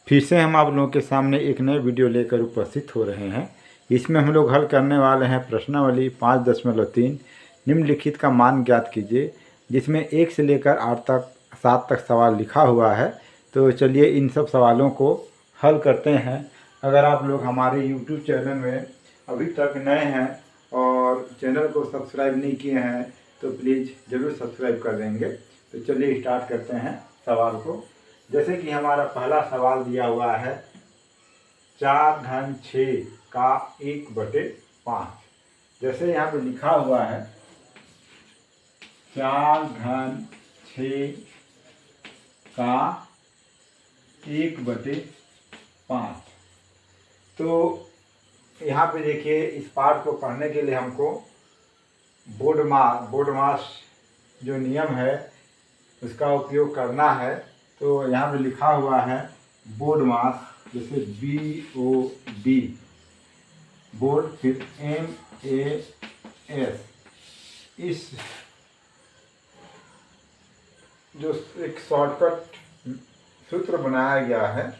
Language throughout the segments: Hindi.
फिर से हम आप लोगों के सामने एक नए वीडियो लेकर उपस्थित हो रहे हैं। इसमें हम लोग हल करने वाले हैं प्रश्नावली 5.3 निम्नलिखित का मान ज्ञात कीजिए, जिसमें 1 से लेकर 7 तक सवाल लिखा हुआ है। तो चलिए इन सब सवालों को हल करते हैं। अगर आप लोग हमारे YouTube चैनल में अभी तक नए हैं और चैनल को सब्सक्राइब नहीं किए हैं तो प्लीज़ ज़रूर सब्सक्राइब कर देंगे। तो चलिए स्टार्ट करते हैं सवाल को। जैसे कि हमारा पहला सवाल दिया हुआ है 4/6 का 1/5। जैसे यहाँ पे लिखा हुआ है 4/6 का 1/5। तो यहाँ पे देखिए, इस पार्ट को पढ़ने के लिए हमको बोर्ड मास जो नियम है उसका उपयोग करना है। तो यहाँ पे लिखा हुआ है बोर्ड मास, जैसे BOD बोर्ड, फिर MAS। इस जो एक शॉर्टकट सूत्र बनाया गया है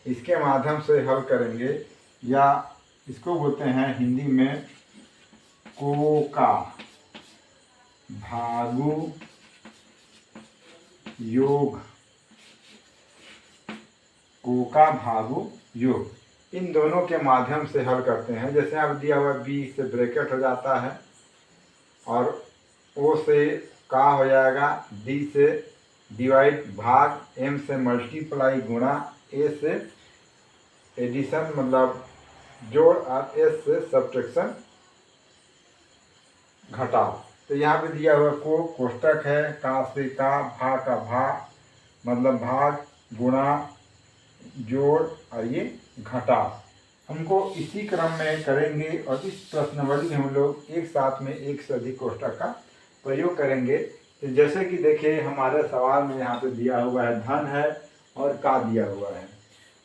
इसके माध्यम से हल करेंगे, या इसको बोलते हैं हिंदी में को का भागु योग। को का भागु योग, इन दोनों के माध्यम से हल करते हैं। जैसे आप दिया हुआ B से ब्रैकेट हो जाता है और O से का हो जाएगा, D से डिवाइड भाग, M से मल्टीप्लाई गुणा, A से एडिशन मतलब जोड़, और S से सब्ट्रैक्शन घटाव। तो यहाँ पे दिया हुआ को कोष्टक है, का से का भाग मतलब भाग गुणा जोड़ और ये घटाव। हमको इसी क्रम में करेंगे और इस प्रश्नावली में हम लोग एक साथ में एक से अधिक कोष्टक का प्रयोग करेंगे। तो जैसे कि देखिए हमारे सवाल में यहाँ पे दिया हुआ है धन है और का दिया हुआ है,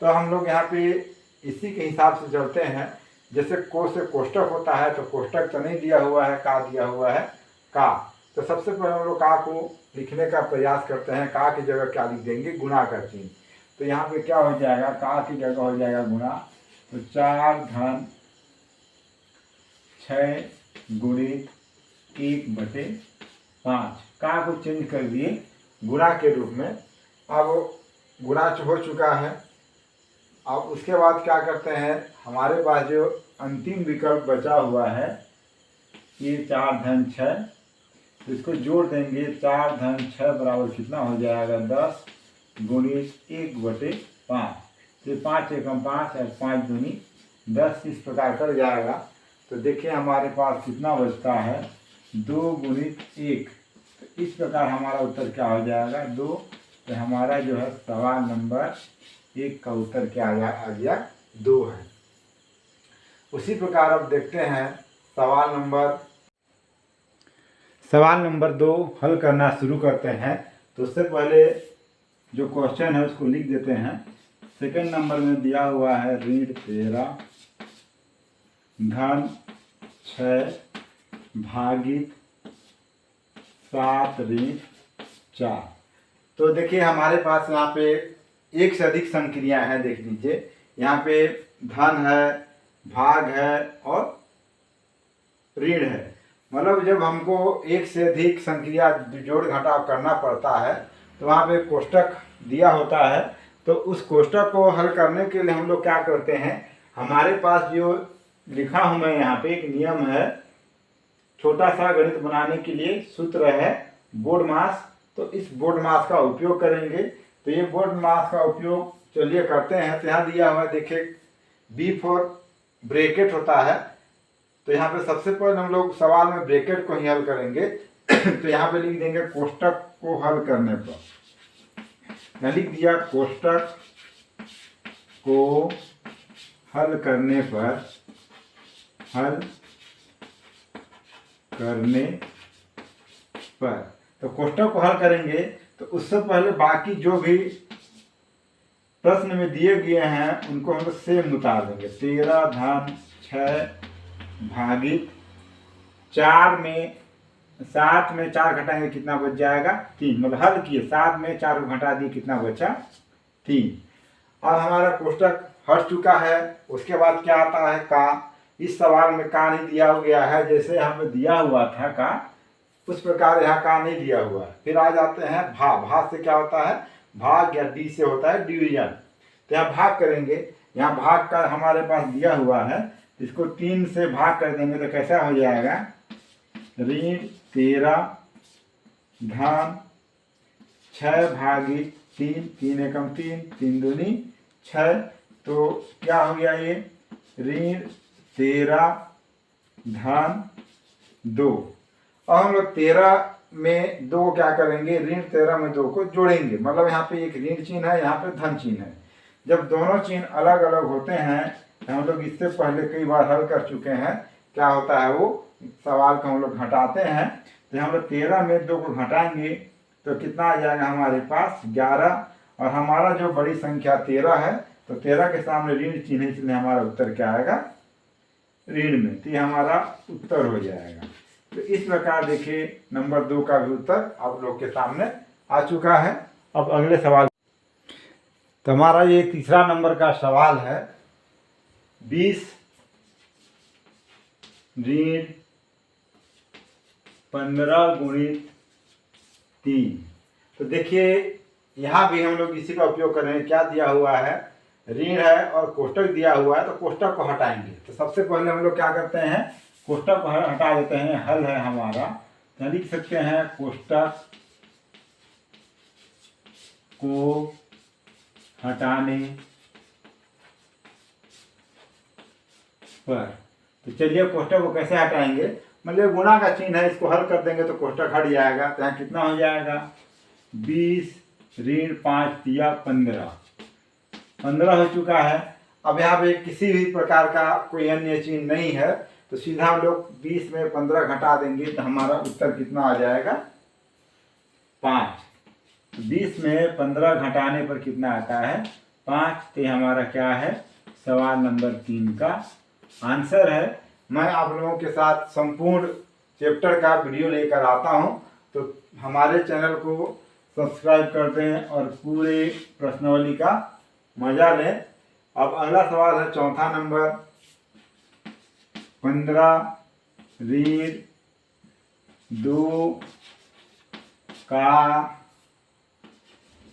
तो हम लोग यहाँ पे इसी के हिसाब से चलते हैं। जैसे को से कोष्टक होता है तो कोष्टक तो नहीं दिया हुआ है, का दिया हुआ है का। तो सबसे पहले हम लोग का को लिखने का प्रयास करते हैं। का की जगह क्या लिख देंगे, गुणा कर 3। तो यहाँ पे क्या हो जाएगा, का की जगह हो जाएगा गुणा। तो 4/6 गुणित 1/5। का को चेंज कर दिए गुणा के रूप में। अब गुणा हो चुका है। अब उसके बाद क्या करते हैं, हमारे पास जो अंतिम विकल्प बचा हुआ है ये 4/6, तो इसको जोड़ देंगे। 4/6 बराबर कितना हो जाएगा, 10 गुणित 1/5। तो 5 एकम 5 और 5 दूनी 10, इस प्रकार कर जाएगा। तो देखिए हमारे पास कितना बचता है, 2 गुणित 1। तो इस प्रकार हमारा उत्तर क्या हो जाएगा, 2। तो हमारा जो है सवाल नंबर 1 का उत्तर क्या आ गया, 2 है। उसी प्रकार अब देखते हैं सवाल नंबर 2 हल करना शुरू करते हैं। तो उससे पहले जो क्वेश्चन है उसको लिख देते हैं। सेकंड नंबर में दिया हुआ है ऋण 13 धन 6 भागित 7 ऋण 4। तो देखिए हमारे पास यहाँ पे एक से अधिक संक्रियाएं हैं। देख लीजिए यहाँ पे धन है, भाग है और ऋण है। मतलब जब हमको एक से अधिक संक्रिया जोड़ घटाव करना पड़ता है तो वहाँ पे कोष्टक दिया होता है। तो उस कोष्टक को हल करने के लिए हम लोग क्या करते हैं, हमारे पास जो लिखा हूँ मैं यहाँ पे एक नियम है, छोटा सा गणित बनाने के लिए सूत्र है बोर्ड मास। तो इस बोर्ड मास का उपयोग करेंगे। तो ये बोर्ड मास का उपयोग चलिए करते हैं। तो यहाँ दिया हुआ है देखिए B4 ब्रैकेट होता है। तो यहाँ पे सबसे पहले हम लोग सवाल में ब्रैकेट को ही हल करेंगे। तो यहाँ पे लिख देंगे कोष्टक को हल करने पर, मैं लिख दिया कोष्टक को हल करने पर तो कोष्टक को हल करेंगे। तो उससे पहले बाकी जो भी प्रश्न में दिए गए हैं उनको हम लोग सेम उतार देंगे। 13/6 भागित 4 में 7 में 4 घटाएंगे कितना बच जाएगा, 3। मतलब हल किए 7 में 4 को घटा दिए कितना बचा, 3। अब हमारा कोष्टक हट चुका है। उसके बाद क्या आता है का। इस सवाल में का नहीं दिया गया है, जैसे यहाँ पे दिया हुआ था का उस प्रकार यहाँ का नहीं दिया हुआ है। फिर आ जाते हैं भाग। भाग से क्या होता है, भाग या डी से होता है डिवीजन। तो यहाँ भाग करेंगे, यहाँ भाग का हमारे पास दिया हुआ है, इसको 3 से भाग कर देंगे तो कैसा हो जाएगा, ऋण 13 धन 6 भागित 3, 3 एकम 3, 3 दूनी 6। तो क्या हो गया ये, ऋण 13 धन 2। अब हम लोग 13 में 2 क्या करेंगे, ऋण 13 में 2 को जोड़ेंगे। मतलब यहाँ पे एक ऋण चिन्ह है, यहाँ पे धन चिन्ह है। जब दोनों चिन्ह अलग अलग होते हैं, तो हम लोग इससे पहले कई बार हल कर चुके हैं, क्या होता है वो सवाल को हम लोग घटाते हैं। तो हम लोग 13 में 2 को घटाएंगे तो कितना आ जाएगा हमारे पास 11। और हमारा जो बड़ी संख्या 13 है, तो 13 के सामने ऋण चिन्ह, इसलिए हमारा उत्तर क्या आएगा, ऋण में। तो ये हमारा उत्तर हो जाएगा। तो इस प्रकार देखिए नंबर 2 का भी उत्तर आप लोग के सामने आ चुका है। अब अगले सवाल, तो हमारा ये तीसरा नंबर का सवाल है, 20 ऋण 15 गुणित 3। तो देखिए यहाँ भी हम लोग इसी का उपयोग कर रहे हैं। क्या दिया हुआ है, ऋण है और कोष्टक दिया हुआ है, तो कोष्टक को हटाएंगे। तो सबसे पहले हम लोग क्या करते हैं, कोष्टक को हटा देते हैं। हल है हमारा, तो लिख सकते हैं कोष्टक को हटाने पर। तो चलिए कोष्टक को कैसे हटाएंगे, मतलब गुणा का चिन्ह है, इसको हल कर देंगे तो कोष्टक हट जाएगा। तो यहाँ कितना हो जाएगा, 20 ऋण 5 दिया 15, 15 हो चुका है। अब यहाँ पे किसी भी प्रकार का कोई अन्य चिन्ह नहीं है, तो सीधा हम लोग 20 में 15 घटा देंगे तो हमारा उत्तर कितना आ जाएगा, 5। 20 में 15 घटाने पर कितना आता है, 5। तो हमारा क्या है, सवाल नंबर 3 का आंसर है। मैं आप लोगों के साथ संपूर्ण चैप्टर का वीडियो लेकर आता हूं, तो हमारे चैनल को सब्सक्राइब कर दें और पूरे प्रश्नावली का मजा लें। अब अगला सवाल है चौथा नंबर, 15 ऋण 2 का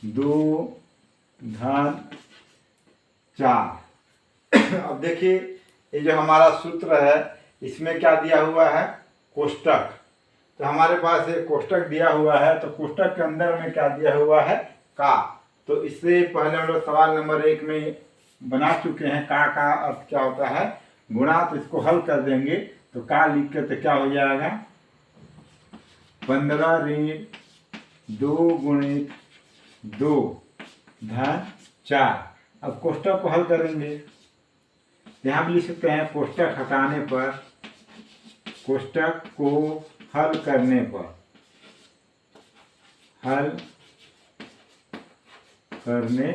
2 धन 4। अब देखिए ये जो हमारा सूत्र है, इसमें क्या दिया हुआ है, कोष्टक। तो हमारे पास एक कोष्टक दिया हुआ है, तो कोष्टक के अंदर में क्या दिया हुआ है, का। तो इससे पहले हम लोग सवाल नंबर 1 में बना चुके हैं। का अर्थ क्या होता है, गुणा। तो इसको हल कर देंगे तो का लिख के तो क्या हो जाएगा, 15 ऋण 2 गुणित 2 धन 4। अब कोष्टक को हल करेंगे, यहाँ भी लिख सकते हैं कोष्टक हटाने पर, कोष्टक को हल करने पर, हल करने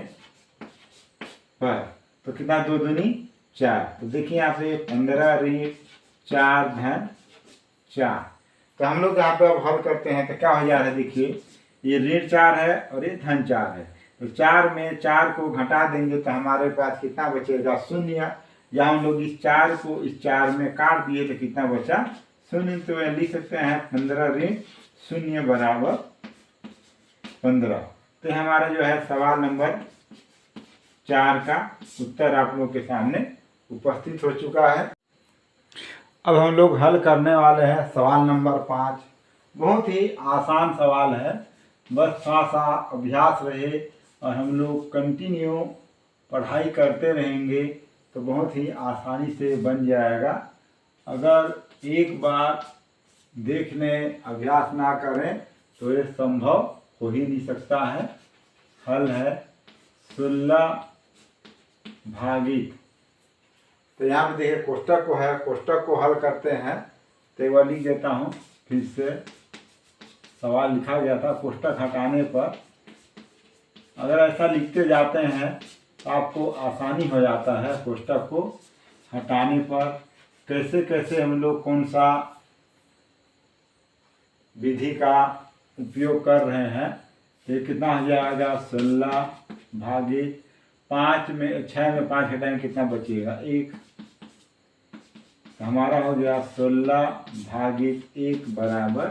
पर तो कितना, 2 दूनी 4। तो देखिए यहाँ पे 15 ऋण 4 धन 4। तो हम लोग यहाँ पे अब हल करते हैं तो क्या हो जा रहा है, देखिए ये ऋण 4 है और ये धन 4 है। तो 4 में 4 को घटा देंगे तो हमारे पास कितना बचेगा, 0। या हम लोग इस 4 को इस 4 में काट दिए तो कितना बचा, 0। तो यह लिख सकते हैं 15 ऋण 0 बराबर 15। तो हमारा जो है सवाल नंबर 4 का उत्तर आप लोग के सामने उपस्थित हो चुका है। अब हम लोग हल करने वाले हैं सवाल नंबर 5। बहुत ही आसान सवाल है, बस थोड़ा सा अभ्यास रहे और हम लोग कंटिन्यू पढ़ाई करते रहेंगे तो बहुत ही आसानी से बन जाएगा। अगर एक बार देखने अभ्यास ना करें तो ये संभव हो ही नहीं सकता है। हल है 16 भागित, तो यहाँ पे देखिए कोष्टक को है, कोष्टक को हल करते हैं तो वह लिख देता हूँ फिर से। सवाल लिखा गया था कोष्टक हटाने पर, अगर ऐसा लिखते जाते हैं तो आपको आसानी हो जाता है। कोष्टक को हटाने पर कैसे कैसे हम लोग कौन सा विधि का उपयोग कर रहे हैं। तो कितना हो जाएगा, 16 भागित 6 में 5 घटाएंगे कितना बचेगा 1। तो हमारा हो गया 16 भागित 1 बराबर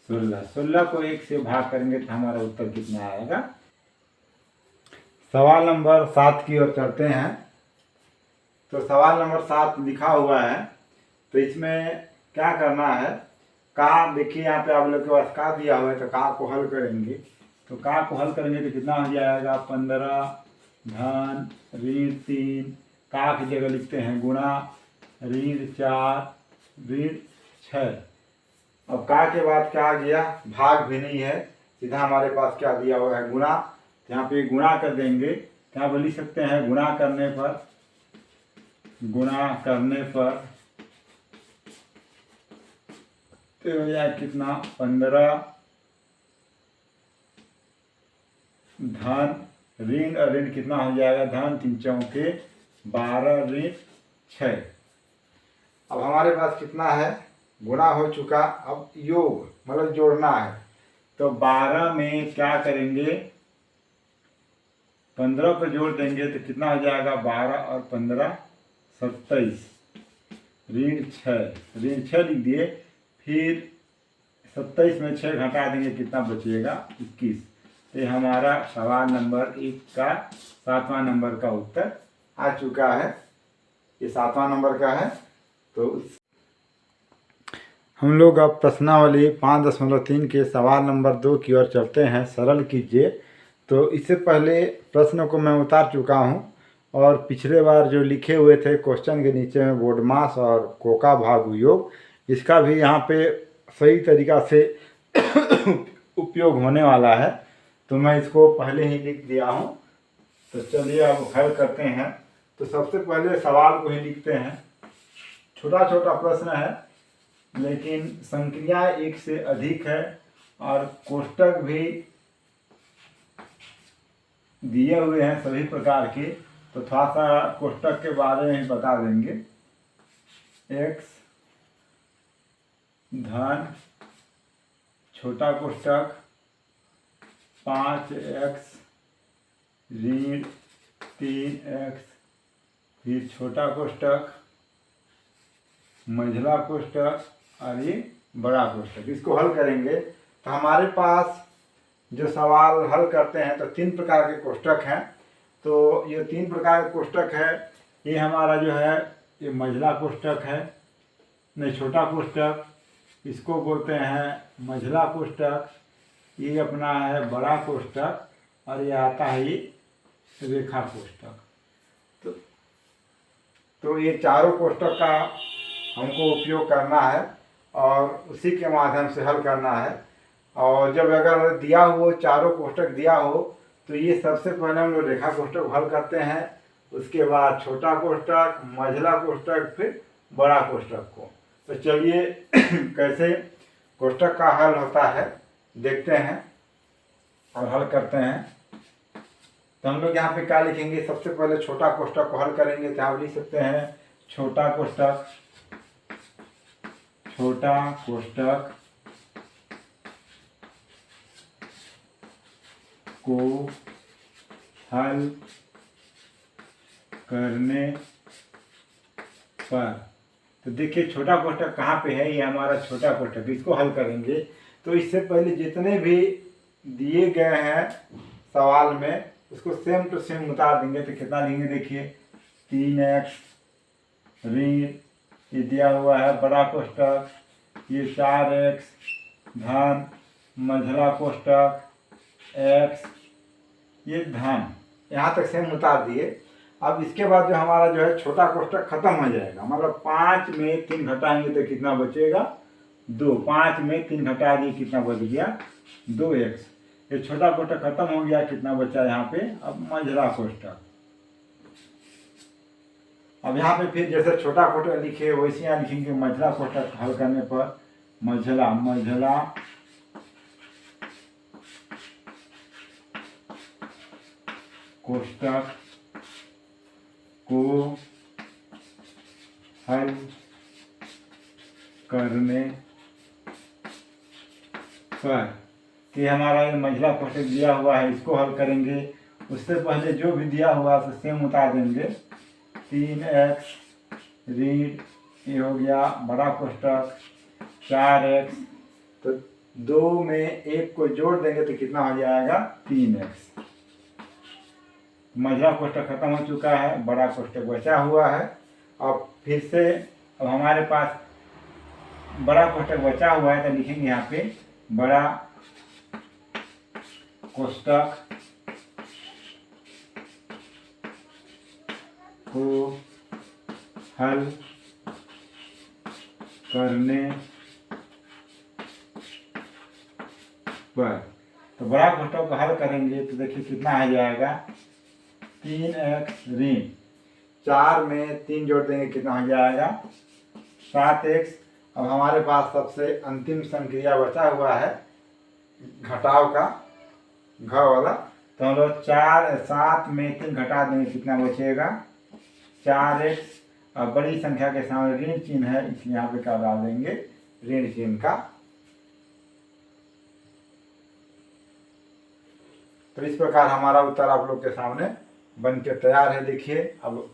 16। 16 को 1 से भाग करेंगे तो हमारा उत्तर कितना आएगा। सवाल नंबर 7 की ओर चलते हैं। तो सवाल नंबर 7 लिखा हुआ है, तो इसमें क्या करना है, का देखिए यहाँ पे आप लोग के पास का दिया हुआ है, तो का को हल करेंगे। तो का को हल करेंगे तो कितना हो जाएगा 15 धन ऋण 3, का की जगह लिखते हैं गुणा ऋण 4 ऋण 6। अब का के बाद क्या आ गया, भाग भी नहीं है, सीधा हमारे पास क्या दिया हुआ है गुणा। यहाँ पे गुणा कर देंगे, यहाँ पर लिख सकते हैं गुणा करने पर तो हो जाए कितना 15 धन ऋण और ऋण कितना हो जाएगा धन 3 चौके 12 ऋण 6। अब हमारे पास कितना है, गुणा हो चुका, अब योग मतलब जोड़ना है। तो 12 में क्या करेंगे 15 को जोड़ देंगे तो कितना हो जाएगा 12 और 15 27 ऋण 6 लिख दिए। फिर 27 में 6 घटा देंगे कितना बचेगा 21। तो हमारा सवाल नंबर 1 का 7वां नंबर का उत्तर आ चुका है। ये 7वां नंबर का है। तो हम लोग अब प्रश्नावली 5.3 के सवाल नंबर 2 की ओर चलते हैं। सरल कीजिए। तो इससे पहले प्रश्न को मैं उतार चुका हूं, और पिछले बार जो लिखे हुए थे क्वेश्चन के नीचे में बोडमास और कोका भाग योग, इसका भी यहाँ पे सही तरीक़ा से उपयोग होने वाला है। तो मैं इसको पहले ही लिख दिया हूँ। तो चलिए अब हल करते हैं। तो सबसे पहले सवाल को ही लिखते हैं। छोटा छोटा प्रश्न है, लेकिन संक्रिया 1 से अधिक है और कोष्टक भी दिए हुए हैं सभी प्रकार के। तो थोड़ा सा कोष्टक के बारे में बता देंगे। x धन छोटा कोष्टक 5x ऋण 3x, फिर छोटा कोष्टक मझला कोष्टक और ये बड़ा कोष्टक। इसको हल करेंगे तो हमारे पास जो सवाल हल करते हैं तो 3 प्रकार के कोष्टक हैं। तो ये 3 प्रकार के कोष्टक है। ये हमारा जो है ये मझला कोष्टक है, नहीं छोटा कोष्टक, इसको बोलते हैं मझला कोष्टक। ये अपना है बड़ा कोष्टक, और ये आता है ये रेखा कोष्टक। तो ये चारों कोष्टक का हमको उपयोग करना है और उसी के माध्यम से हल करना है। और जब अगर दिया हो चारों कोष्टक दिया हो तो ये सबसे पहले हम लोग रेखा कोष्टक हल करते हैं, उसके बाद छोटा कोष्टक, मझला कोष्टक, फिर बड़ा कोष्टक को। तो चलिए कैसे कोष्टक का हल होता है देखते हैं और हल करते हैं। तो हम लोग यहाँ पे क्या लिखेंगे, सबसे पहले छोटा कोष्टक को हल करेंगे। तो आप लिख सकते हैं छोटा कोष्टक को हल करने पर, तो देखिए छोटा कोष्टक कहाँ पे है, ये हमारा छोटा कोष्टक, इसको हल करेंगे। तो इससे पहले जितने भी दिए गए हैं सवाल में उसको सेम टू सेम उतार देंगे। तो कितना लेंगे देखिए 3x ऋण, ये दिया हुआ है बड़ा कोष्टक, ये 4x धन मझला कोष्टक x, ये धन, यहाँ तक सेम उतार दिए। अब इसके बाद जो हमारा जो है छोटा कोष्टक खत्म हो जाएगा, मतलब 5 में 3 घटाएंगे तो कितना बचेगा 2। 5 में 3 घटा दिए कितना बच गया 2x। ये छोटा कोष्टक खत्म हो गया, कितना बचा यहाँ पे अब मझला कोष्टक। अब यहाँ पे फिर जैसे छोटा कोष्टक लिखे वैसे यहाँ लिखेंगे मझला कोष्टक हल करने पर मझला कोष्टक को हल करने पर, कि हमारा ये मझला कोष्टक दिया हुआ है इसको हल करेंगे। उससे पहले जो भी दिया हुआ उसे सेम उतार देंगे। 3x ऋण, ये हो गया बड़ा कोष्टक, 4x, तो 2 में 1 को जोड़ देंगे तो कितना हो जाएगा 3x। मझला कोष्टक खत्म हो चुका है, बड़ा कोष्टक बचा हुआ है। अब फिर से अब हमारे पास बड़ा कोष्टक बचा हुआ है तो लिखेंगे यहाँ पे बड़ा कोष्टक को हल करने पर, तो बड़ा कोष्टक को हल करेंगे तो देखिए कितना आ जाएगा 3x ऋण, 4 में 3 जोड़ देंगे कितना हो जाएगा 7x। अब हमारे पास सबसे अंतिम संक्रिया बचा हुआ है घटाव का, घ वाला, तो हम लोग 7 में 3 घटा देंगे कितना बचेगा 4x। अब बड़ी संख्या के सामने ऋण चिन्ह है इसलिए यहाँ पे क्या डाल देंगे ऋण चिन्ह का। तो इस प्रकार हमारा उत्तर आप लोग के सामने बन के तैयार है। देखिए अब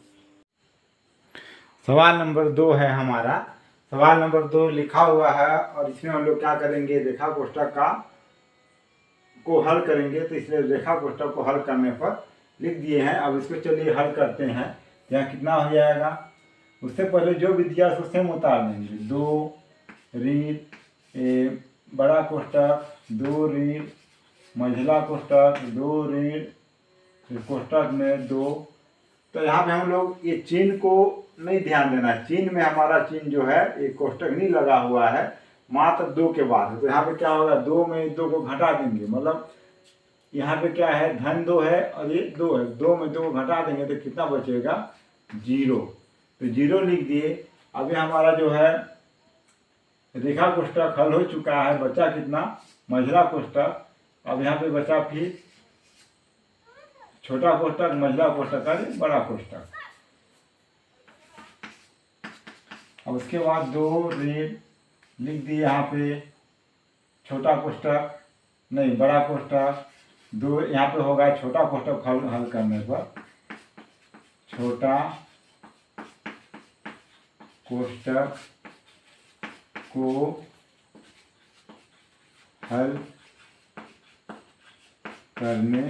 सवाल नंबर 2 है हमारा। सवाल नंबर 2 लिखा हुआ है और इसमें हम लोग क्या करेंगे रेखा कोष्टक को हल करेंगे, तो इसलिए रेखा कोष्टक को हल करने पर लिख दिए हैं। अब इसको चलिए हल करते हैं। यहाँ कितना हो जाएगा, उससे पहले जो भी दिया उसको सेम उतार देंगे। 2 ऋण बड़ा कोष्टक, 2 ऋण मझला कोष्टक, 2 ऋण कोष्टक में 2। तो यहाँ पे हम लोग ये चिन्ह को नहीं ध्यान देना, चिन्ह में हमारा चिन्ह जो है ये कोष्टक नहीं लगा हुआ है, मात्र 2 के बाद है। तो यहाँ पे क्या होगा 2 में 2 को घटा देंगे, मतलब यहाँ पे क्या है धन 2 है और ये 2 है, 2 में 2 को घटा देंगे तो कितना बचेगा 0। तो 0 लिख दिए। अभी हमारा जो है रेखा कोष्टक हल हो चुका है, बचा कितना मझला कोष्टक। अब यहाँ पे बचा फिर छोटा कोष्टक, मझला कोष्टक और बड़ा कोष्टक। अब उसके बाद 2 ऋण लिख दिए यहाँ पे, छोटा कोष्टक नहीं बड़ा कोष्टक, 2 यहाँ पे होगा छोटा कोष्टक हल करने पर, छोटा कोष्टक को हल करने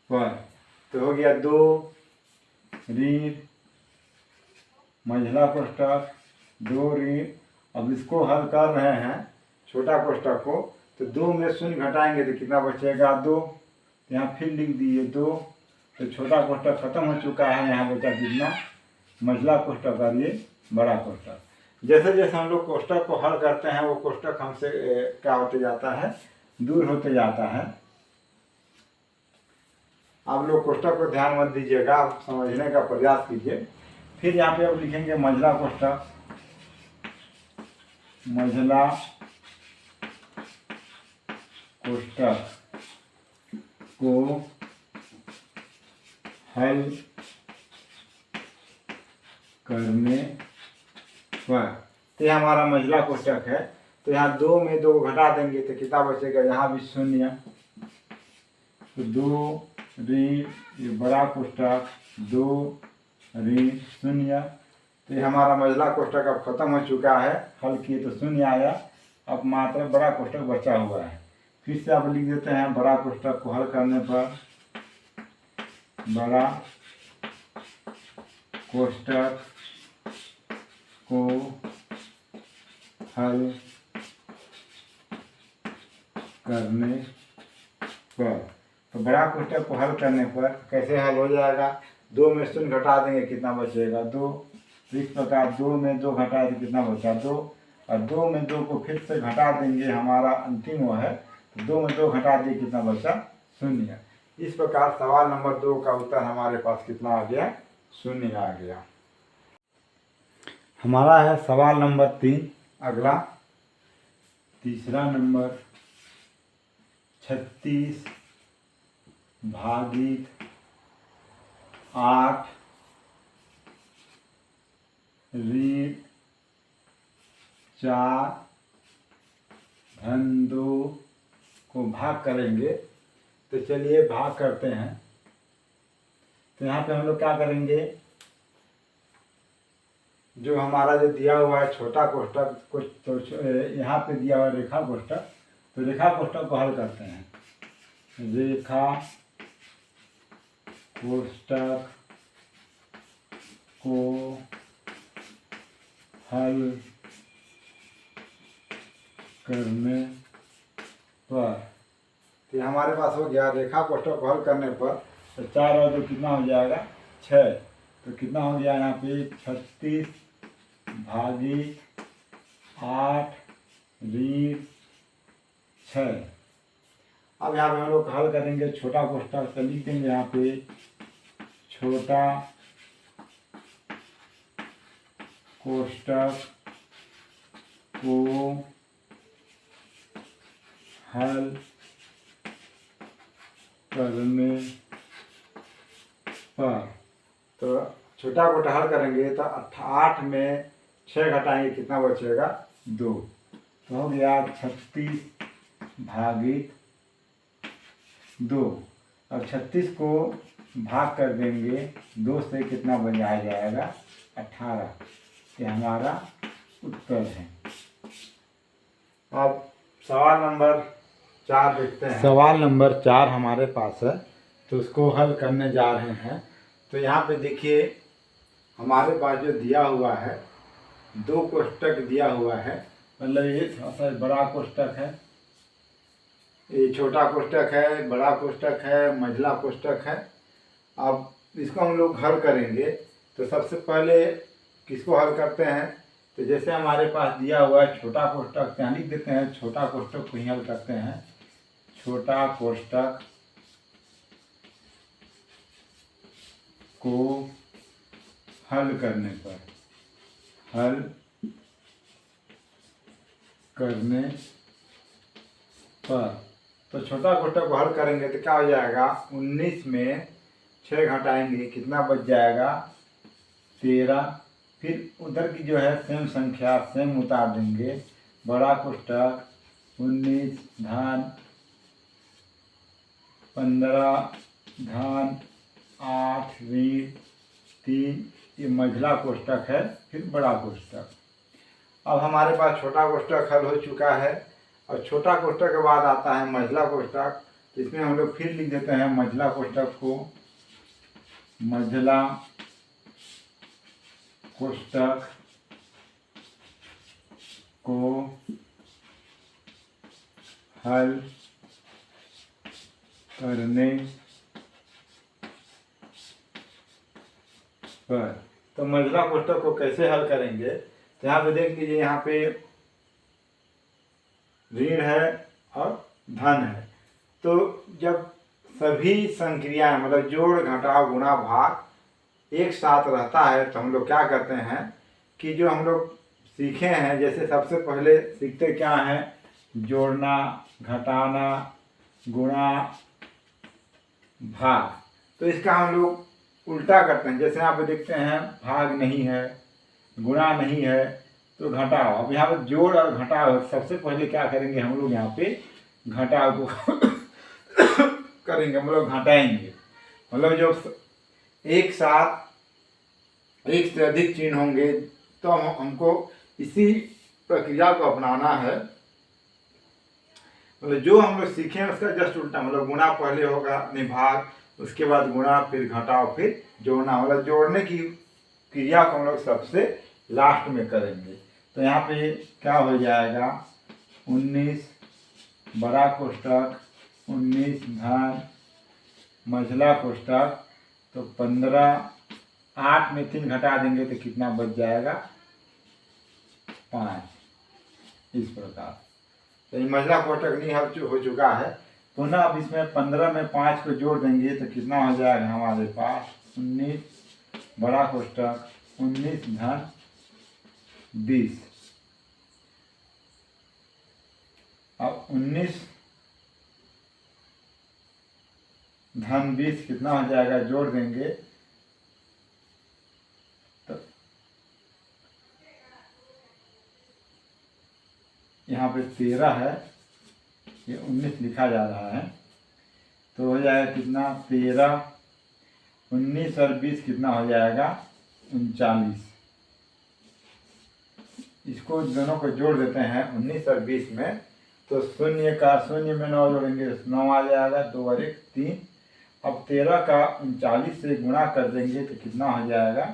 पर, तो हो गया 2 ऋण मझला कोष्टक, 2 ऋण। अब इसको हल कर रहे हैं छोटा कोष्टक को, तो 2 में 0 घटाएंगे तो कितना बचेगा 2। तो यहाँ फिर लिख दिए 2। तो छोटा कोष्टक खत्म हो चुका है, यहाँ बचा कितना मझला कोष्टक और ये बड़ा कोष्टक। जैसे जैसे हम लोग कोष्टक को हल करते हैं वो कोष्टक हमसे क्या होते जाता है दूर होते जाता है। आप लोग कोष्टक को ध्यान मत दीजिएगा, आप समझने का प्रयास कीजिए। फिर यहाँ पे अब लिखेंगे मझला कोष्टक, मझला कोष्टक को हल करने पर, तो ये हमारा मझला कोष्टक है। तो यहाँ 2 में 2 घटा देंगे तो कितना बचेगा, यहाँ भी 0। तो 2 ऋण ये बड़ा कोष्टक, 2 ऋण 0। तो ये हमारा मझला कोष्टक अब खत्म हो चुका है, हल किए तो 0 आया। अब मात्र बड़ा कोष्टक बचा हुआ है। फिर से आप लिख देते हैं बड़ा कोष्टक को हल करने पर, बड़ा कोष्टक को हल करने पर। तो बड़ा कोष्टक को हल करने पर कैसे हल हो जाएगा, 2 में 0 घटा देंगे कितना बचेगा 2। इस प्रकार 2 में 2 घटा दें कितना बचा 2, और 2 में 2 को फिर से घटा देंगे, हमारा अंतिम वो है। तो 2 में 2 घटा दिए कितना बचा 0। इस प्रकार सवाल नंबर 2 का उत्तर हमारे पास कितना आ गया 0 आ गया। हमारा है सवाल नंबर 3। अगला तीसरा नंबर 36 भागित 8 ऋण 4 धन 2 को भाग करेंगे तो चलिए भाग करते हैं। तो यहाँ पे हम लोग क्या करेंगे, जो हमारा जो दिया हुआ है छोटा कोष्ठक कुछ तो यहाँ पे दिया हुआ है रेखा कोष्ठक, तो रेखा कोष्ठक को हल करते हैं। रेखा कोष्ठक को हल करने पर, तो हमारे पास हो गया रेखा कोष्ठक को हल करने पर, तो 4 और 2 कितना हो जाएगा 6। तो कितना हो गया यहाँ पे 36 भागी 8 ऋण 6। अब यहाँ पे हम लोग हल करेंगे छोटा कोष्ठक, तो लिख देंगे यहाँ पे छोटा कोष्ठक को हल करने पर, तो छोटा कोष्ठक हल करेंगे तो 8 में 6 घटाएंगे कितना बचेगा 2। तो हो गया 36 भागित 2। और 36 को भाग कर देंगे 2 से, कितना बन जाएगा 18। ये हमारा उत्तर है। अब सवाल नंबर 4 देखते हैं। सवाल नंबर 4 हमारे पास है, तो उसको हल करने जा रहे हैं। तो यहाँ पे देखिए हमारे पास जो दिया हुआ है 2 कोष्ठक दिया हुआ है, मतलब ये थोड़ा सा बड़ा कोष्ठक है, ये छोटा कोष्ठक है, बड़ा कोष्ठक है, मझला कोष्ठक है। अब इसको हम लोग हल करेंगे। तो सबसे पहले किसको हल करते हैं, तो जैसे हमारे पास दिया हुआ है छोटा कोष्ठक, यहाँ लिख देते हैं छोटा कोष्ठक को ही हल करते हैं। छोटा कोष्ठक को हल करने पर, तो छोटा कोष्ठक को हल करेंगे तो क्या हो जाएगा 19 में 6 घटाएंगे कितना बच जाएगा 13। फिर उधर की जो है सेम संख्या सेम उतार देंगे। बड़ा कोष्ठक 19 धन 15 धन 8 ऋण 3, ये मझला कोष्ठक है। फिर बड़ा कोष्ठक। अब हमारे पास छोटा कोष्ठक हल हो चुका है और छोटा कोष्ठक के बाद आता है मझला कोष्ठक। तो इसमें हम लोग फिर लिख देते हैं मझला कोष्ठक को, मझला कोष्ठक को हल करने पर। तो मझला कोष्ठक को कैसे हल करेंगे, तो यहाँ पे देख लीजिए, यहाँ पे ऋण है और धन है। तो जब सभी संक्रियाएं मतलब जोड़ घटाव गुणा भाग एक साथ रहता है तो हम लोग क्या करते हैं कि जो हम लोग सीखे हैं, जैसे सबसे पहले सीखते क्या है, जोड़ना, घटाना, गुणा, भाग। तो इसका हम लोग उल्टा करते हैं। जैसे यहाँ पे देखते हैं भाग नहीं है, गुणा नहीं है, तो घटाओ। अब यहाँ पे जोड़ और घटाओ, सबसे पहले क्या करेंगे हम लोग यहाँ पे घटाव को करेंगे, हम लोग घटाएंगे। मतलब जो एक साथ एक से अधिक चिन्ह होंगे तो हमको इसी प्रक्रिया को अपनाना है। मतलब जो हम लोग सीखे हैं उसका जस्ट उल्टा, मतलब गुणा पहले होगा, नहीं भाग, उसके बाद गुणा, फिर घटाओ, फिर जोड़ना। मतलब जोड़ने की क्रिया को हम लोग सबसे लास्ट में करेंगे। तो यहाँ पे क्या हो जाएगा 19 बड़ा कोष्ठक 19 धन मझला कोष्ठक, तो 15, 8 में 3 घटा देंगे तो कितना बच जाएगा 5। इस प्रकार तो ये मझला कोष्ठक नहीं हो चुका है। पुनः अब इसमें 15 में 5 को जोड़ देंगे तो कितना हो जाएगा हमारे पास 19 बड़ा कोष्ठक 19 धन 20। अब 19 धन 20 कितना हो जाएगा, जोड़ देंगे तो यहाँ पे 13 है, ये 19 लिखा जा रहा है। तो हो जाएगा कितना 13, 19 और 20 कितना हो जाएगा 39। इसको दोनों को जोड़ देते हैं 19 और 20 में, तो शून्य का शून्य में 9 जोड़ेंगे 9 आ जाएगा, 2 और 1 3। अब 13 का 39 से गुणा कर देंगे तो कितना हो जाएगा,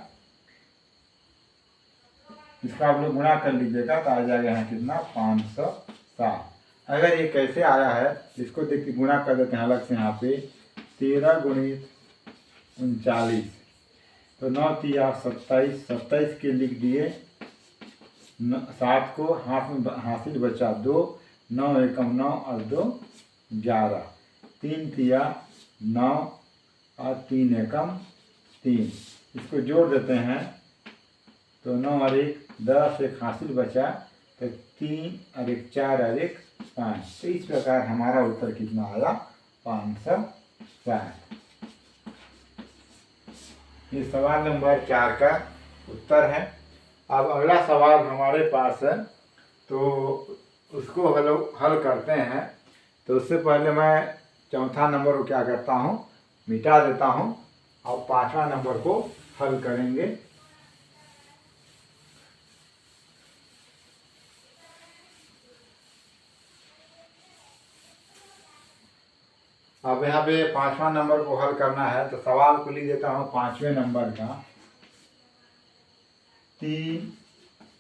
इसका आप लोग गुणा कर लीजिएगा तो आ जाएगा यहाँ कितना 507। अगर ये कैसे आया है इसको देख के गुणा कर देते हैं अलग से। यहाँ पे 13 गुणित 39 तो 9 तिया 27, 27 के लिख दिए, 7 को हासिल बचा 2, 9 एकम 9 और 2 11, 3 तिया 9 और 3 एकम 3। इसको जोड़ देते हैं तो 9 और 1 10, एक हासिल बचा तो 3 और 1 4 और 1 5। तो इस प्रकार हमारा उत्तर कितना आया 560। ये सवाल नंबर 4 का उत्तर है। अब अगला सवाल हमारे पास है तो उसको हल करते हैं। तो उससे पहले मैं चौथा नंबर को क्या करता हूँ मिटा देता हूँ और 5वां नंबर को हल करेंगे। अब यहाँ पे 5वां नंबर को हल करना है तो सवाल को लिख देता हूँ 5वें नंबर का। 3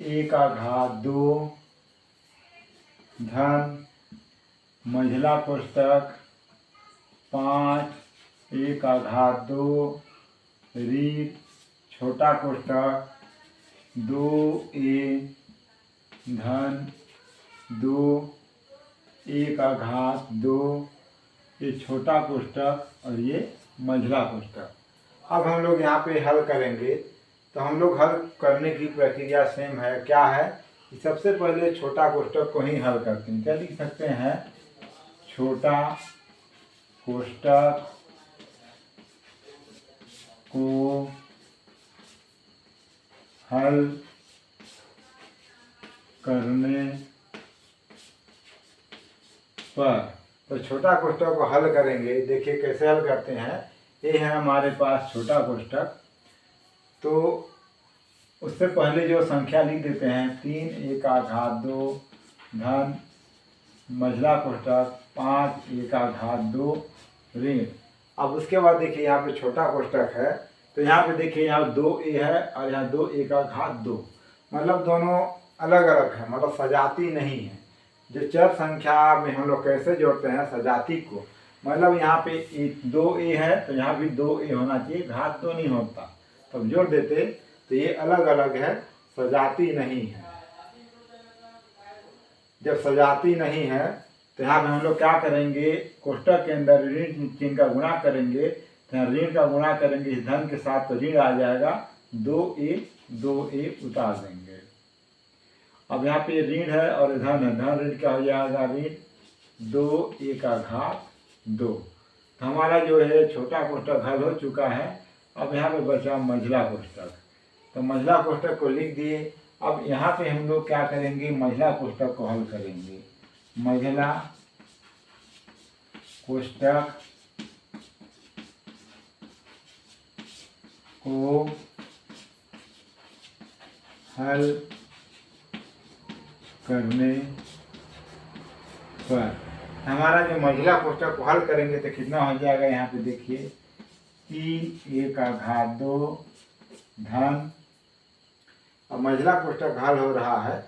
a का घात 2 धन मंझला कोष्टक 5 a का घात 2 ऋण छोटा कोष्टक 2a धन 2 a का घात 2, ये छोटा कोष्टक और ये मंझला कोष्टक। अब हम लोग यहाँ पे हल करेंगे तो हम लोग हल करने की प्रक्रिया सेम है। क्या है कि सबसे पहले छोटा कोष्टक को ही हल करते हैं। क्या लिख सकते हैं, छोटा कोष्टक को हल करने पर, तो छोटा कोष्टक को हल करेंगे। देखिए कैसे हल करते हैं। ये है हमारे पास छोटा कोष्टक, तो उससे पहले जो संख्या लिख देते हैं 3 a का घात 2 धन मंझला कोष्टक 5 a का घात 2 ऋण। अब उसके बाद देखिए यहाँ पे छोटा कोष्टक है तो यहाँ पे देखिए यहाँ 2a है और यहाँ 2a का घात 2, मतलब दोनों अलग अलग है, मतलब सजाती नहीं है। जो चर संख्या में हम लोग कैसे जोड़ते हैं सजाती को, मतलब यहाँ पे 2a है तो यहाँ भी 2a होना चाहिए, घात 2 नहीं होता तब जोड़ देते। तो ये अलग अलग है, सजाती नहीं है। जब सजाती नहीं है तो यहाँ पे हम लोग क्या करेंगे, कोष्टक के अंदर ऋण चिन्ह का गुणा करेंगे। तो यहाँ ऋण का गुणा करेंगे इस धन के साथ तो ऋण आ जाएगा, 2a उतार देंगे। अब यहाँ पे ऋण है और धन है, धन ऋण क्या हो जाएगा, ऋण 2a का घात 2। तो हमारा जो है छोटा कोष्टक हल हो चुका है। अब यहाँ पे बचा मंझला कोष्टक, तो मंझला कोष्टक को लिख दिए। अब यहाँ पे हम लोग क्या करेंगे, मंझला कोष्टक को हल करेंगे। मंझला कोष्टक को हल करने पर हमारा जो मंझला कोष्टक को हल करेंगे तो कितना हो जाएगा, यहाँ पे देखिए 3a का घात 2 धन, अब मंझला कोष्टक हल हो रहा है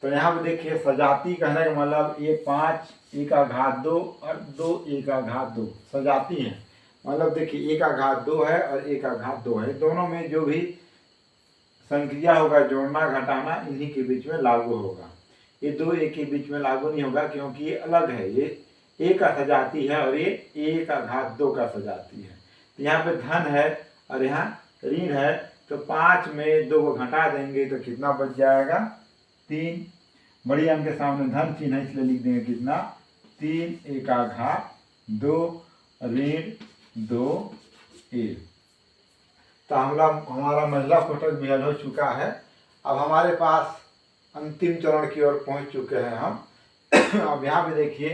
तो यहाँ पे देखिए सजाती कहने का मतलब ये 5a का घात 2 और 2a का घात 2 सजाती है। मतलब देखिए a का घात 2 है और a का घात 2 है, दोनों में जो भी संक्रिया होगा जोड़ना घटाना इन्हीं के बीच में लागू होगा। ये 2a के बीच में लागू नहीं होगा क्योंकि ये अलग है, ये a का सजाती है और ये a का घात 2 का सजाती है। तो यहाँ पे धन है और यहाँ ऋण है तो 5 में 2 को घटा देंगे तो कितना बच जाएगा 3। बड़ी अंक के सामने धन चिन्ह है इसलिए लिख देंगे कितना 3a का घात 2 ऋण 2a। तो हमारा मंझला कोष्टक भी हल हो चुका है। अब हमारे पास अंतिम चरण की ओर पहुंच चुके हैं हम। अब यहाँ पे देखिए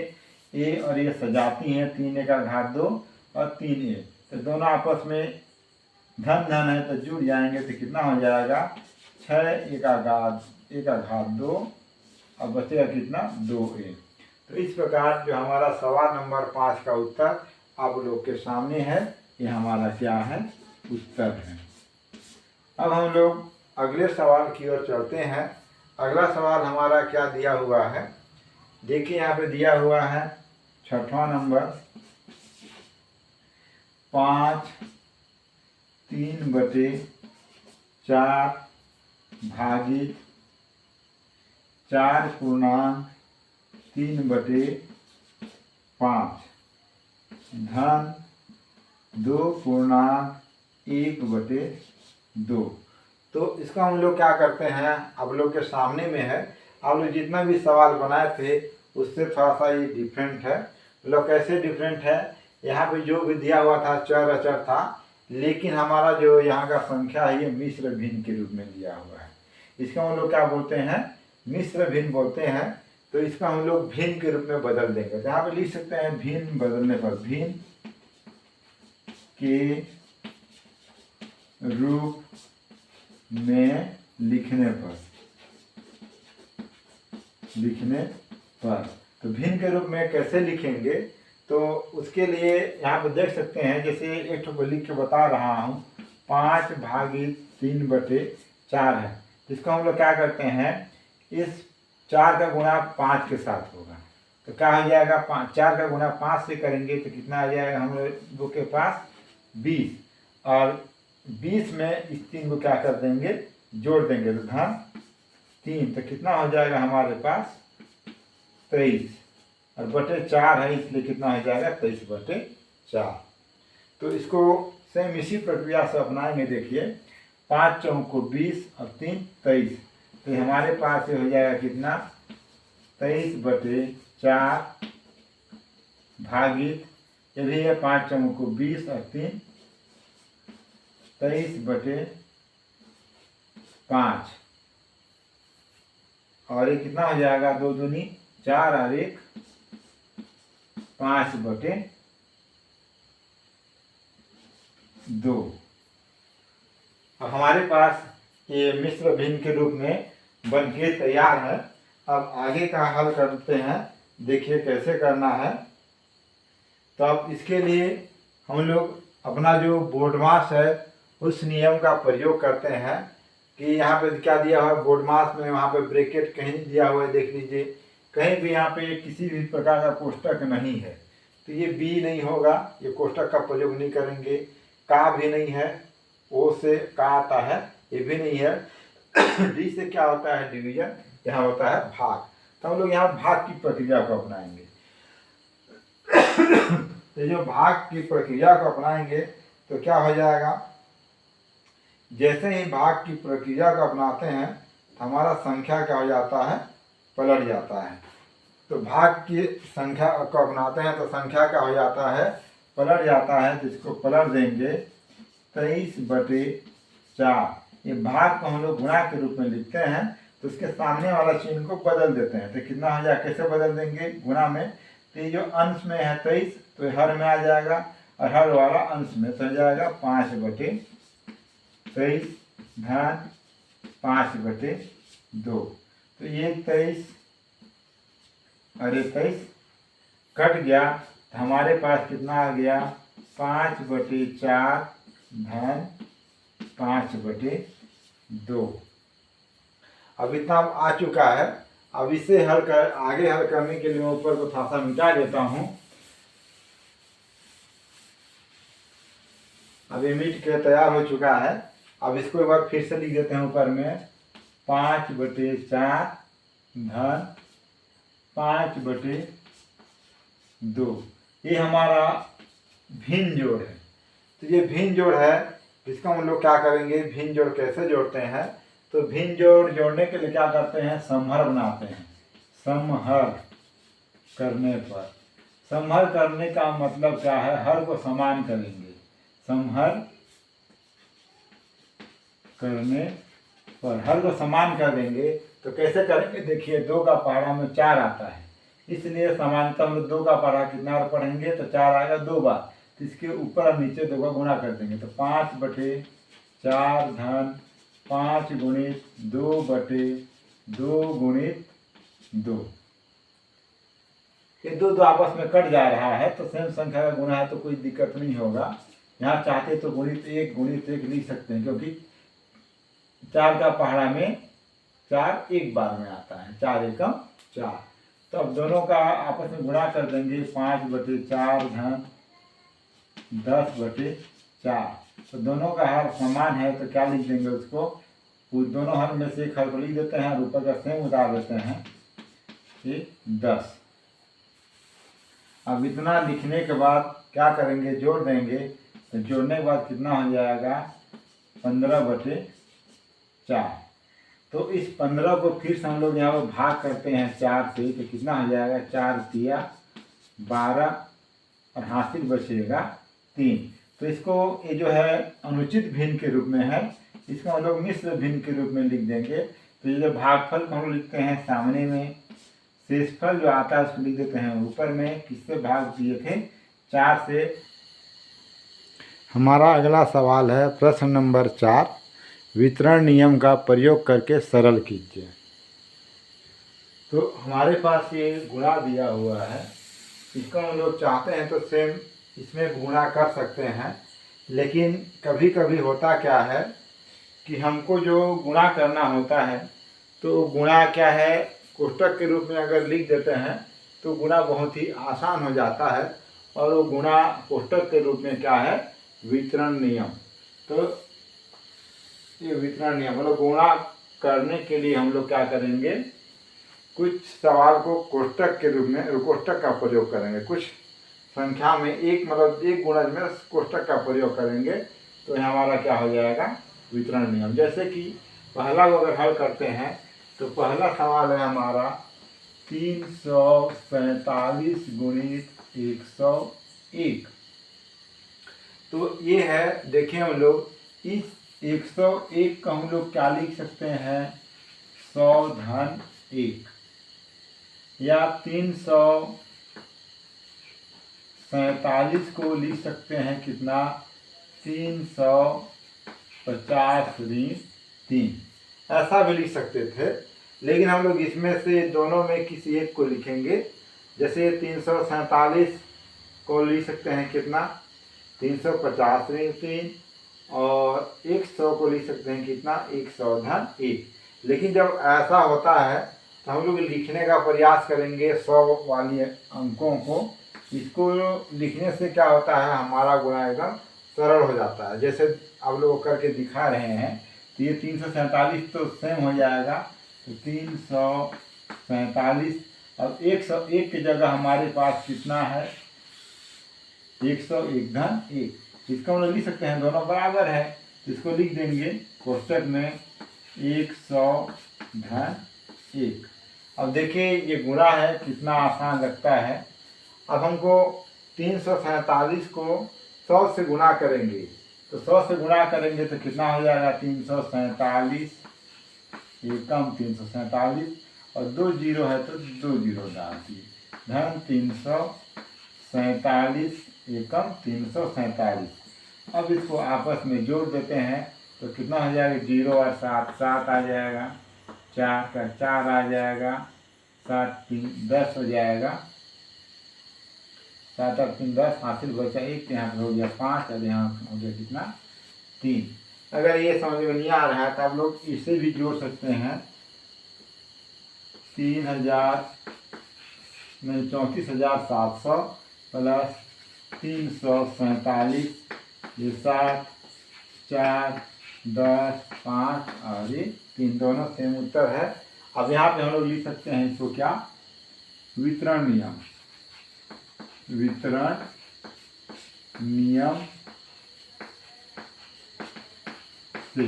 ए और ये सजाती हैं, 3a का घात 2 और 3a, तो दोनों आपस में धन धन है तो जुड़ जाएंगे, तो कितना हो जाएगा 6a का घात 2 और बचेगा कितना 2a। तो इस प्रकार जो हमारा सवाल नंबर 5 का उत्तर आप लोग के सामने है, ये हमारा क्या है उत्तर है। अब हम लोग अगले सवाल की ओर चलते हैं। अगला सवाल हमारा क्या दिया हुआ है, देखिए यहाँ पे दिया हुआ है 6वां नंबर 5 3/4 भागित 4/3/5 धन 2/1/2। तो इसका हम लोग क्या करते हैं, आप लोग के सामने में है, आप लोग जितना भी सवाल बनाए थे उससे थोड़ा सा ये डिफरेंट है। मतलब कैसे डिफरेंट है, यहाँ पे जो भी दिया हुआ था चर अचर था, लेकिन हमारा जो यहाँ का संख्या है ये मिश्र भिन्न के रूप में दिया हुआ है। इसका हम लोग क्या बोलते हैं, मिश्र भिन्न बोलते हैं। तो इसका हम लोग भिन्न के रूप में बदल देंगे। तो यहाँ पे लिख सकते हैं भिन्न बदलने पर, भिन्न के रूप में लिखने पर तो भिन्न के रूप में कैसे लिखेंगे, तो उसके लिए यहाँ पे देख सकते हैं, जैसे एक को लिख के बता रहा हूँ 5/3/4 है। इसको हम लोग क्या करते हैं, इस 4 का गुणा 5 के साथ होगा, तो क्या हो जाएगा 4 का गुणा 5 से करेंगे तो कितना आ जाएगा हम लोग के पास 20, और 20 में इस 3 को क्या कर देंगे जोड़ देंगे, तो धन 3, तो कितना हो जाएगा हमारे पास 23, और बटे 4 है इसलिए कितना हो जाएगा 23/4। तो इसको सेम इसी प्रक्रिया से अपनाएंगे। देखिए 5 चौको 20 और 3 23, तो हमारे पास ये हो जाएगा कितना 23/4 भागित, ये भी है 5 चौको 20 और 3 23/5, और ये कितना हो जाएगा 2 दूनी 4 और 1 5/2। अब हमारे पास ये मिश्र भिन्न के रूप में बन के तैयार है। अब आगे का हल करते हैं, देखिए कैसे करना है। तो अब इसके लिए हम लोग अपना जो बोर्ड मास है उस नियम का प्रयोग करते हैं कि यहाँ पे क्या दिया हुआ है बोर्ड मास में, वहाँ पे ब्रैकेट कहीं नहीं दिया हुआ है, देख लीजिए कहीं भी यहाँ पे किसी भी प्रकार का कोष्टक नहीं है, तो ये बी नहीं होगा, ये कोष्टक का प्रयोग नहीं करेंगे। का भी नहीं है, ओ से का आता है, ये भी नहीं है। डी से क्या होता है डिवीजन, यहाँ होता है भाग, तो हम लोग यहाँ भाग की प्रक्रिया को अपनाएंगे। तो जो भाग की प्रक्रिया को अपनाएंगे तो क्या हो जाएगा, जैसे ही भाग की प्रक्रिया को अपनाते हैं तो हमारा संख्या क्या हो जाता है पलट जाता है। तो भाग की संख्या को अपनाते हैं तो संख्या क्या हो जाता है पलट जाता है, तो इसको पलट देंगे 23/4। ये भाग को हम लोग गुणा के रूप में लिखते हैं, तो उसके सामने वाला चिन्ह को बदल देते हैं। तो कितना हो जाएगा, कैसे बदल देंगे गुणा में, तो ये जो अंश में है 23 तो हर में आ जाएगा, और हर वाला अंश में तो हो जाएगा 5/23 धन 5/2। तो ये 23 और ये 23 कट गया, तो हमारे पास कितना आ गया 5/4 धन 5/2। अब इतना आ चुका है। अब इसे आगे हल करने के लिए ऊपर को थोड़ा सा मिटा देता हूँ। अब ये मिट के तैयार हो चुका है। अब इसको एक बार फिर से लिख देते हैं ऊपर में 5/4 धन 5/2। ये हमारा भिन्न जोड़ है। तो ये भिन्न जोड़ है, इसका हम लोग क्या करेंगे, भिन्न जोड़ कैसे जोड़ते हैं, तो भिन्न जोड़ जोड़ने के लिए क्या करते हैं समहर बनाते हैं। समहर करने पर, समहर करने का मतलब क्या है, हर को समान करेंगे। समहर करने पर हर को समान कर देंगे, तो कैसे करेंगे, देखिए 2 का पहाड़ा में 4 आता है, इसलिए सामान्यतः हम लोग 2 का पढ़ा कितना बार पढ़ेंगे तो 4 आएगा 2 बार, तो इसके ऊपर और नीचे 2 का गुणा कर देंगे तो 5/4 धन 5 गुणित 2/2 गुणित 2। ये दो आपस में कट जा रहा है तो सेम संख्या का गुणा है तो कोई दिक्कत नहीं होगा। यहाँ चाहते तो गुणित 1 लिख सकते हैं, क्योंकि 4 का पहाड़ा में 4 एक बार में आता है, 4 एकम 4। तो अब दोनों का आपस में गुणा कर देंगे 5/4 धन 10/4। तो दोनों का हर समान है तो क्या लिख देंगे उसको, वो दोनों हर में से एक हर को लिख देते हैं, ऊपर का सेम उतार देते हैं, ये 10। अब इतना लिखने के बाद क्या करेंगे, जोड़ देंगे, तो जोड़ने के बाद कितना हो जाएगा 15/4। तो इस 15 को फिर से हम लोग यहाँ पर भाग करते हैं 4 से, तो कितना हो जाएगा 4 तिया 12 और हासिल बचेगा 3। तो इसको ये जो है अनुचित भिन्न के रूप में है, इसको हम लोग मिश्र भिन्न के रूप में लिख देंगे। तो ये जो भागफल को हम लोग लिखते हैं सामने में, शेषफल जो आता है उसको लिख देते हैं ऊपर में। किससे भाग दिए थे, 4 से। हमारा अगला सवाल है प्रश्न नंबर 4, वितरण नियम का प्रयोग करके सरल कीजिए। तो हमारे पास ये गुणा दिया हुआ है, इसको हम लोग चाहते हैं तो सेम इसमें गुणा कर सकते हैं, लेकिन कभी कभी होता क्या है कि हमको जो गुणा करना होता है तो गुणा क्या है, कोष्टक के रूप में अगर लिख देते हैं तो गुणा बहुत ही आसान हो जाता है, और वो गुणा कोष्टक के रूप में क्या है, वितरण नियम। तो ये वितरण नियम मतलब गुणा करने के लिए हम लोग क्या करेंगे, कुछ सवाल को कोष्टक के रूप में कोष्टक का प्रयोग करेंगे, कुछ संख्या में एक मतलब एक गुणज में कोष्टक का प्रयोग करेंगे, तो हमारा क्या हो जाएगा वितरण नियम। जैसे कि पहला को अगर हल करते हैं तो पहला सवाल है हमारा 347 गुणित 101। तो ये है, देखें हम लोग इस 101 का हम लोग क्या लिख सकते हैं 100 धन 1, या 347 को लिख सकते हैं कितना 350 ऋण 3, ऐसा भी लिख सकते थे। लेकिन हम लोग इसमें से दोनों में किसी एक को लिखेंगे। जैसे 347 को लिख सकते हैं कितना 350 ऋण 3, और 100 को लिख सकते हैं कितना 100 धन 1। लेकिन जब ऐसा होता है तो हम लोग लिखने का प्रयास करेंगे 100 वाली अंकों को। इसको लिखने से क्या होता है, हमारा गुणा एकदम सरल हो जाता है। जैसे आप लोग करके दिखा रहे हैं, तो ये 347 तो सेम हो जाएगा, तो 347 और 101 की जगह हमारे पास कितना है 101 धन 1। इसको हम लोग लिख सकते हैं, दोनों बराबर है, तो इसको लिख देंगे कोष्टक में 100 धन 1। अब देखिए ये गुणा है, कितना आसान लगता है। अब हमको 347 को 100 से गुणा करेंगे, तो 100 से गुणा करेंगे तो कितना हो जाएगा 347 एकम 347, और 2 जीरो है तो 2 जीरो डाल दिए, धन 347 एकम 347। अब इसको आपस में जोड़ देते हैं तो कितना हो जाएगा 0 और 7 7 आ जाएगा, 4 का 4 आ जाएगा, 7 3 10 हो जाएगा, 7 और 3 10, हासिल बचा 1, यहाँ पर हो गया 5 और यहाँ हो गया कितना 3। अगर ये समझ में नहीं आ रहा है तो आप लोग इसे भी जोड़ सकते हैं, 34,700 प्लस 347, ये 7 4 10 5 और ये 3, दोनों सेम उत्तर है। अब यहाँ पे हम लोग लिख सकते हैं इसको क्या, वितरण नियम। वितरण नियम से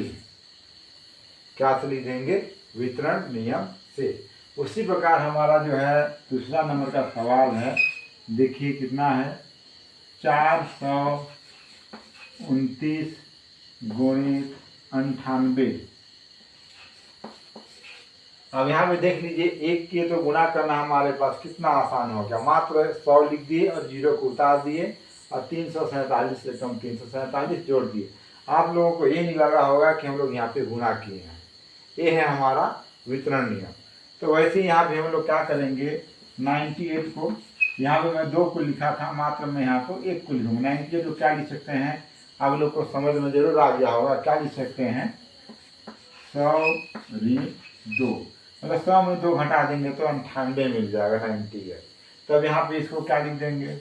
क्या से लिख देंगे, वितरण नियम से। उसी प्रकार हमारा जो है दूसरा नंबर का सवाल है, देखिए कितना है 429 गुणित 98। अब यहाँ पे देख लीजिए, एक के तो गुणा करना हमारे पास कितना आसान हो गया, मात्र 100 लिख दिए और 0 को उतार दिए और 347 से कम 347 जोड़ दिए। आप लोगों को ये नहीं लगा होगा कि हम लोग यहाँ पे गुणा किए हैं। ये है हमारा वितरण नियम। तो वैसे ही यहाँ पे हम लोग क्या करेंगे, 98 को यहाँ पे मैं 2 को लिखा था, मात्र मैं यहाँ को 1 को लिखूँगा। 98 को क्या लिख सकते हैं, आप लोग को समझ में जरूर आ गया होगा। क्या लिख सकते हैं, 100 ऋण 2, अगर 100 में 2 घटा देंगे तो 98 मिल जाएगा, 98। तब यहाँ पे इसको क्या लिख देंगे,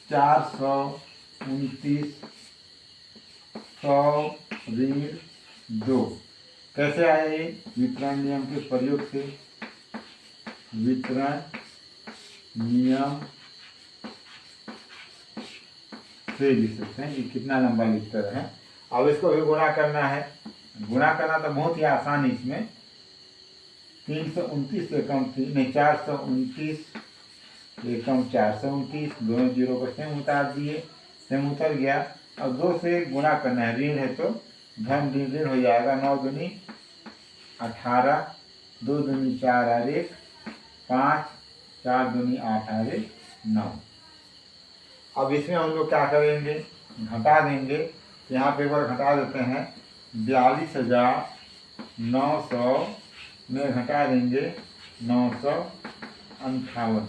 429 100 ऋण 2। कैसे आया ये, वितरण नियम के प्रयोग से। वितरण नियम से लिख सकते हैं, ये कितना लंबा लिखते हैं। अब इसको भी गुणा करना है। गुणा करना तो बहुत ही आसान है इसमें। 329 से कम नहीं, 429 से कम 429, दोनों 0 को सेम उतार दिए, सेम उतर गया। अब 2 से गुणा करना है, ऋण है तो धन ऋण ऋण हो जाएगा। 9 दूनी 18, 2 दूनी 4 और 1 5, 4 दूनी 8 और 1 9। अब इसमें हम लोग क्या करेंगे, घटा देंगे। यहाँ पे एक बार घटा देते हैं, 42,900 में घटा देंगे 958 को।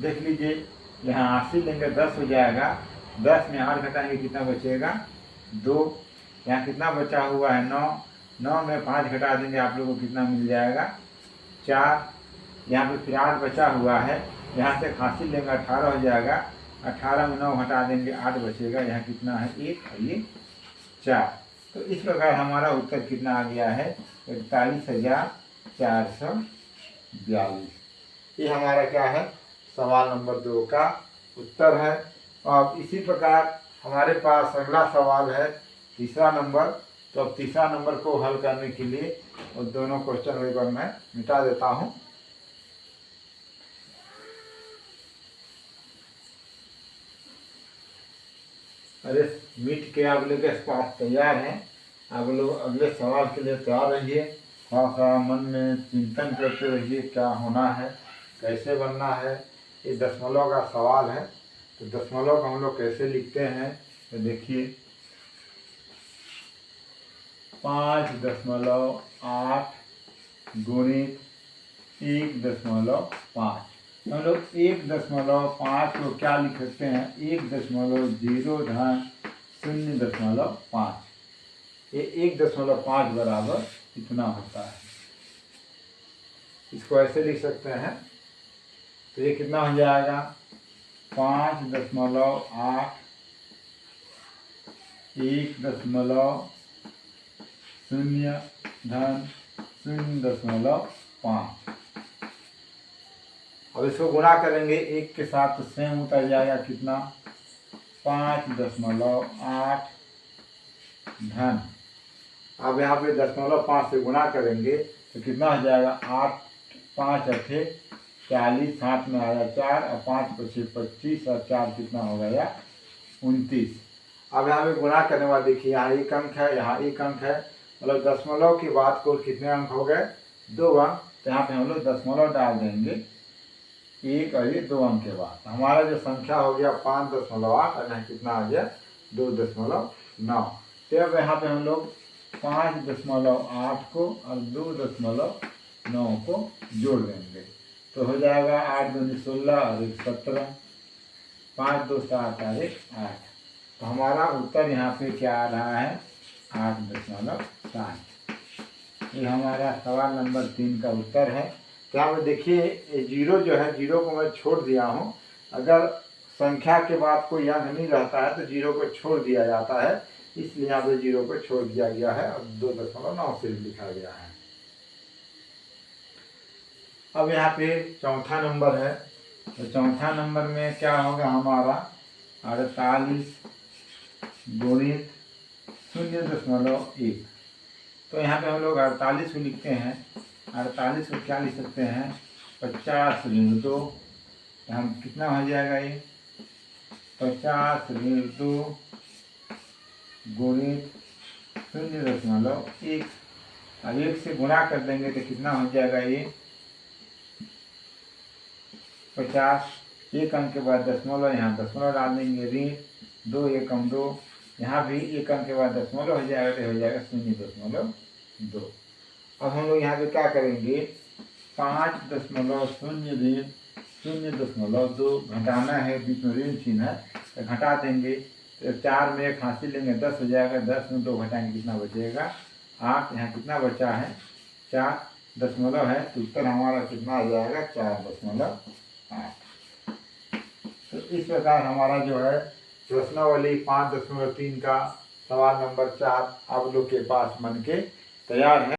देख लीजिए, यहाँ 80 लेंगे 10 हो जाएगा, 10 में 8 घटाएंगे कितना बचेगा, 2। यहाँ कितना बचा हुआ है, 9। 9 में 5 घटा देंगे, आप लोगों को कितना मिल जाएगा, 4। यहाँ पे फिर 8 बचा हुआ है, यहाँ से 80 लेंगे 18 हो जाएगा, 18 में 9 घटा देंगे 8 बचेगा, यहाँ कितना है 1 और ये 4। तो इस प्रकार हमारा उत्तर कितना आ गया है, 41,442। ये हमारा क्या है, सवाल नंबर 2 का उत्तर है। अब इसी प्रकार हमारे पास अगला सवाल है, तीसरा नंबर। तो अब तीसरा नंबर को हल करने के लिए और दोनों क्वेश्चन एक बार मैं मिटा देता हूँ। अरे मिट के आप लोग के पास तैयार हैं, आप लोग अगले सवाल के लिए तैयार रहिए। थोड़ा सा मन में चिंतन करते रहिए, क्या होना है, कैसे बनना है। ये दशमलव का सवाल है, तो दशमलव हम लोग कैसे लिखते हैं, तो देखिए 5.8 गुणित 1.5। हम लोग 1.5 को क्या लिख सकते हैं, 1.0 धन 0.5। ये 1.5 बराबर इतना होता है। इसको ऐसे लिख सकते हैं, तो ये कितना हो जाएगा, 5.8 1.0 धन 0.5। अब इसको गुणा करेंगे 1 के साथ तो सेम उतर जाएगा, कितना, 5.8 धन, अब यहाँ पे 0.5 से गुणा करेंगे तो कितना हो जाएगा, 8 5 8 40, 7 में आया 4 और 5 5 25 और 4 कितना हो गया, 29। अब यहाँ पे गुणा करने वाला देखिए, यहाँ 1 अंक है, यहाँ 1 अंक है, मतलब दशमलव के बाद को कितने अंक हो गए, 2 अंक। तो यहाँ पे हम लोग दशमलव डाल देंगे 1 और ये 2 अंक के बाद हमारा जो संख्या हो गया 5.8 और यहाँ कितना आ गया, 2.9। तो अब यहाँ पे हम लोग 5.8 को और 2.9 को जोड़ देंगे, तो हो जाएगा 8 दूनी 16 और 1 17, 5 2 7 और 1 8। तो हमारा उत्तर यहाँ पे क्या आ रहा है, 8.7। ये हमारा सवाल नंबर 3 का उत्तर है। तो यहाँ पे देखिए, जीरो जो है, जीरो को मैं छोड़ दिया हूँ। अगर संख्या के बाद कोई अंक नहीं रहता है तो जीरो को छोड़ दिया जाता है, इसलिए यहाँ पे जीरो को छोड़ दिया गया है और 2.9 से लिखा गया है। अब यहाँ पे चौथा नंबर है, तो चौथा नंबर में क्या होगा हमारा, 48 गुणित 0.1। तो यहाँ पे हम लोग 48 को लिखते हैं, 48 को क्या लिख सकते हैं, 50 ऋण 2। हम कितना हो जाएगा ये, 50 ऋण 2 गुणित 0.1। अब 1 से गुणा कर देंगे तो कितना हो जाएगा ये 50। 1 अंक के बाद दशमलव, यहाँ दशमलव डाल देंगे, ऋण 2 एकम 2, यहाँ भी 1 अंक के बाद दशमलव हो जाएगा तो हो जाएगा 0.2। अब हम लोग यहाँ पे क्या करेंगे 5.0 घटाना है, बीच में ऋण चिन्ह है तो घटा देंगे। तो 4 में 1 हासिल लेंगे 10 हो जाएगा, 10 में 2 घटाएंगे कितना बचेगा 8। यहाँ कितना बचा है 4 दशमलव है, तो उत्तर हमारा कितना आ जाएगा 4.8। तो इस प्रकार हमारा जो है प्रश्नावली 5.3 का सवाल नंबर 4 आप लोग के पास बन के तैयार है।